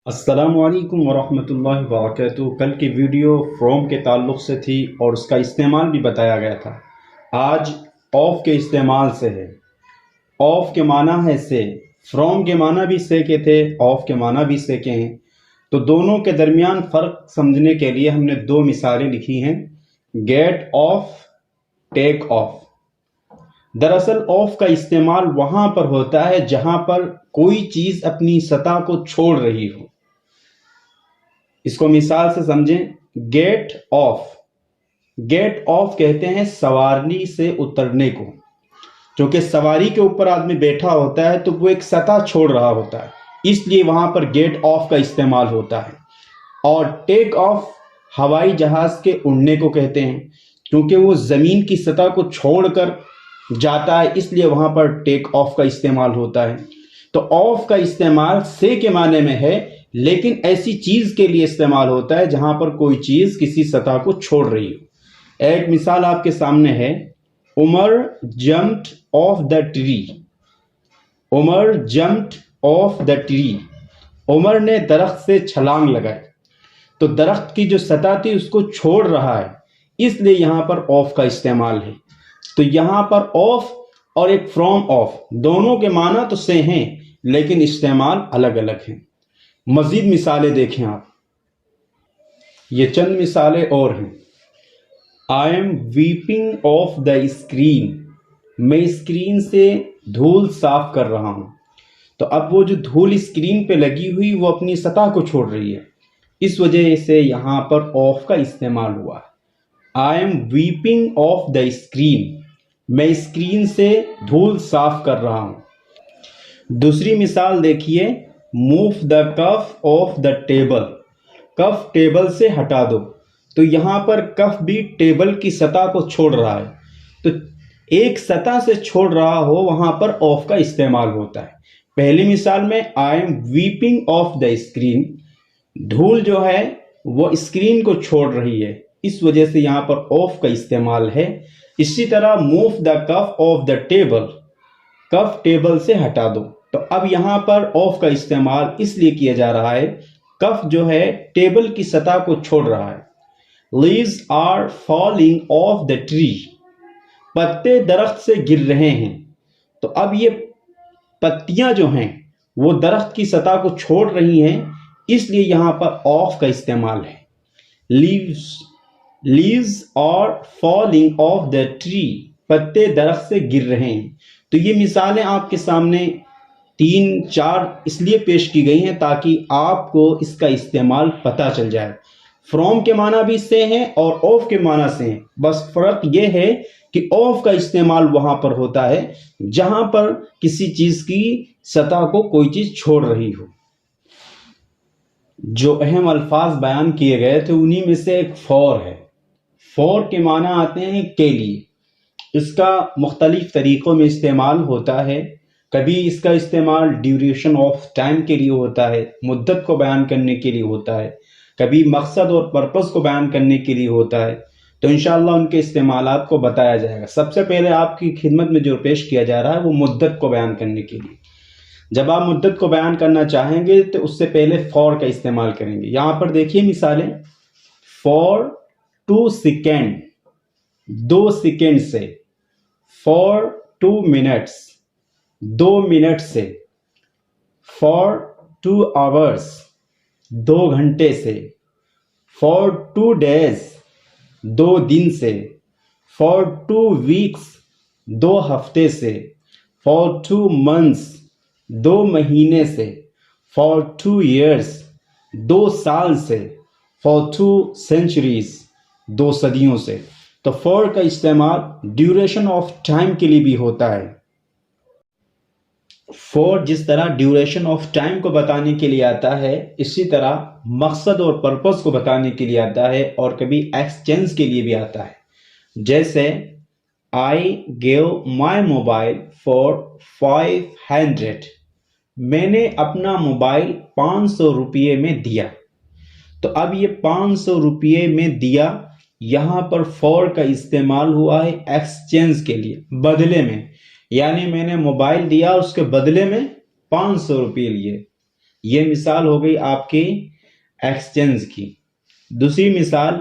السلام علیکم ورحمۃ اللہ وبرکاتہ۔ کل کی ویڈیو فروم کے تعلق سے تھی اور اس کا استعمال بھی بتایا گیا تھا۔ آج آف کے استعمال سے ہے۔ آف کے معنی ہے سے، فروم کے معنی بھی سے کے تھے، آف کے معنی بھی سے کے ہیں۔ تو دونوں کے درمیان فرق سمجھنے کے لیے ہم نے دو مثالیں لکھی ہیں، گیٹ آف، ٹیک آف۔ دراصل آف کا استعمال وہاں پر ہوتا ہے جہاں پر کوئی چیز اپنی سطح کو چھوڑ رہی ہو۔ اس کو مثال سے سمجھیں، گیٹ آف۔ گیٹ آف کہتے ہیں سواری سے اترنے کو۔ چونکہ سواری کے اوپر آدمی بیٹھا ہوتا ہے تو وہ ایک سطح چھوڑ رہا ہوتا ہے، اس لیے وہاں پر گیٹ آف کا استعمال ہوتا ہے۔ اور ٹیک آف ہوائی جہاز کے اڑنے کو کہتے ہیں، کیونکہ وہ زمین کی سطح کو چھوڑ کر جاتا ہے، اس لیے وہاں پر ٹیک آف کا استعمال ہوتا ہے۔ تو آف کا استعمال سے کے معنی میں ہے، لیکن ایسی چیز کے لیے استعمال ہوتا ہے جہاں پر کوئی چیز کسی سطح کو چھوڑ رہی ہو۔ ایک مثال آپ کے سامنے ہے، Umar jumped off the tree. Umar jumped off the tree. Umar نے درخت سے چھلانگ لگائی۔ تو درخت کی جو سطح تھی اس کو چھوڑ رہا ہے، اس لیے یہاں پر آف کا استعمال ہے۔ تو یہاں پر آف اور ایک فرام آف، دونوں کے معنی تو سے ہیں لیکن استعمال الگ الگ ہیں۔ مزید مثالیں دیکھیں آپ، یہ چند مثالیں اور ہیں۔ آئی am wiping off the screen. میں اسکرین سے دھول صاف کر رہا ہوں۔ تو اب وہ جو دھول اسکرین پہ لگی ہوئی وہ اپنی سطح کو چھوڑ رہی ہے، اس وجہ سے یہاں پر آف کا استعمال ہوا ہے۔ I am wiping off the screen. میں اسکرین سے دھول صاف کر رہا ہوں۔ دوسری مثال دیکھیے، move the cuff off the table. Cuff table سے ہٹا دو۔ تو یہاں پر کف بھی ٹیبل کی سطح کو چھوڑ رہا ہے، تو ایک سطح سے چھوڑ رہا ہو وہاں پر آف کا استعمال ہوتا ہے۔ پہلی مثال میں آئی am wiping off the screen, دھول جو ہے وہ اسکرین کو چھوڑ رہی ہے، اس وجہ سے یہاں پر آف کا استعمال ہے۔ اسی طرح move the cuff off the table, cuff table سے ہٹا دو۔ تو اب یہاں پر آف کا استعمال اس لیے کیا جا رہا ہے، کف جو ہے ٹیبل کی سطح کو چھوڑ رہا ہے۔ Leaves are falling off the tree. پتے درخت سے گر رہے ہیں۔ تو اب یہ پتیاں جو ہیں وہ درخت کی سطح کو چھوڑ رہی ہیں، اس لیے یہاں پر آف کا استعمال ہے۔ Leaves are falling off the tree. پتے درخت سے گر رہے ہیں۔ تو یہ مثالیں آپ کے سامنے 3-4 اس لیے پیش کی گئی ہیں تاکہ آپ کو اس کا استعمال پتہ چل جائے۔ فرام کے معنی بھی سے ہیں اور آف کے معنی سے ہیں، بس فرق یہ ہے کہ آف کا استعمال وہاں پر ہوتا ہے جہاں پر کسی چیز کی سطح کو کوئی چیز چھوڑ رہی ہو۔ جو اہم الفاظ بیان کیے گئے تھے انہی میں سے ایک فور ہے۔ فور کے معنی آتے ہیں کے لیے۔ اس کا مختلف طریقوں میں استعمال ہوتا ہے۔ کبھی اس کا استعمال ڈیوریشن آف ٹائم کے لیے ہوتا ہے، مدت کو بیان کرنے کے لیے ہوتا ہے، کبھی مقصد اور پرپس کو بیان کرنے کے لیے ہوتا ہے۔ تو انشاءاللہ ان کے استعمالات کو بتایا جائے گا۔ سب سے پہلے آپ کی خدمت میں جو پیش کیا جا رہا ہے وہ مدت کو بیان کرنے کے لیے۔ جب آپ مدت کو بیان کرنا چاہیں گے تو اس سے پہلے فور کا استعمال کریں گے۔ یہاں پر دیکھیے مثالیں، فور 2 سیکنڈ، 2 سیکنڈ سے، فور 2 منٹس، 2 منٹ سے، فور 2 آورس، 2 گھنٹے سے، فور 2 ڈیز، 2 دن سے، فور 2 ویکس، 2 ہفتے سے، فور 2 منتھس، 2 مہینے سے، فور 2 ایئرس، 2 سال سے، فور 2 سینچریز، 2 صدیوں سے۔ تو فور کا استعمال ڈیوریشن آف ٹائم کے لیے بھی ہوتا ہے۔ فور جس طرح ڈیوریشن آف ٹائم کو بتانے کے لیے آتا ہے، اسی طرح مقصد اور پرپس کو بتانے کے لیے آتا ہے، اور کبھی ایکسچینج کے لیے بھی آتا ہے۔ جیسے آئی گیو مائی موبائل فار 500۔ میں نے اپنا موبائل 500 روپے میں دیا۔ تو اب یہ 500 روپے میں دیا، یہاں پر فور کا استعمال ہوا ہے ایکسچینج کے لیے، بدلے میں، یعنی میں نے موبائل دیا اس کے بدلے میں 500 روپے لیے۔ یہ مثال ہو گئی آپ کی ایکسچینج کی۔ دوسری مثال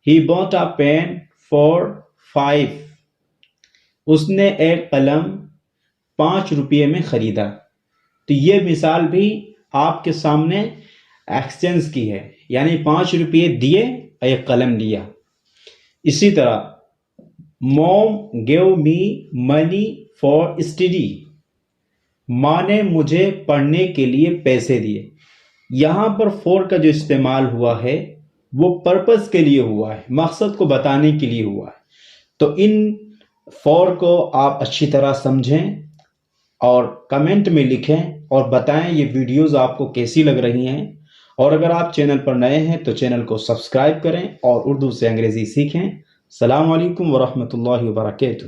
ہی bought a pen for 5، اس نے ایک قلم 5 روپے میں خریدا۔ تو یہ مثال بھی آپ کے سامنے ایکسچینج کی ہے، یعنی 5 روپے دیے اور ایک قلم لیا۔ اسی طرح mom gave me money for study, ماں نے مجھے پڑھنے کے لیے پیسے دیے۔ یہاں پر فور کا جو استعمال ہوا ہے وہ پرپس کے لیے ہوا ہے، مقصد کو بتانے کے لیے ہوا ہے۔ تو ان فور کو آپ اچھی طرح سمجھیں اور کمنٹ میں لکھیں اور بتائیں یہ ویڈیوز آپ کو کیسی لگ رہی ہیں۔ اور اگر آپ چینل پر نئے ہیں تو چینل کو سبسکرائب کریں اور اردو سے انگریزی سیکھیں۔ السلام علیکم ورحمۃ اللہ وبرکاتہ۔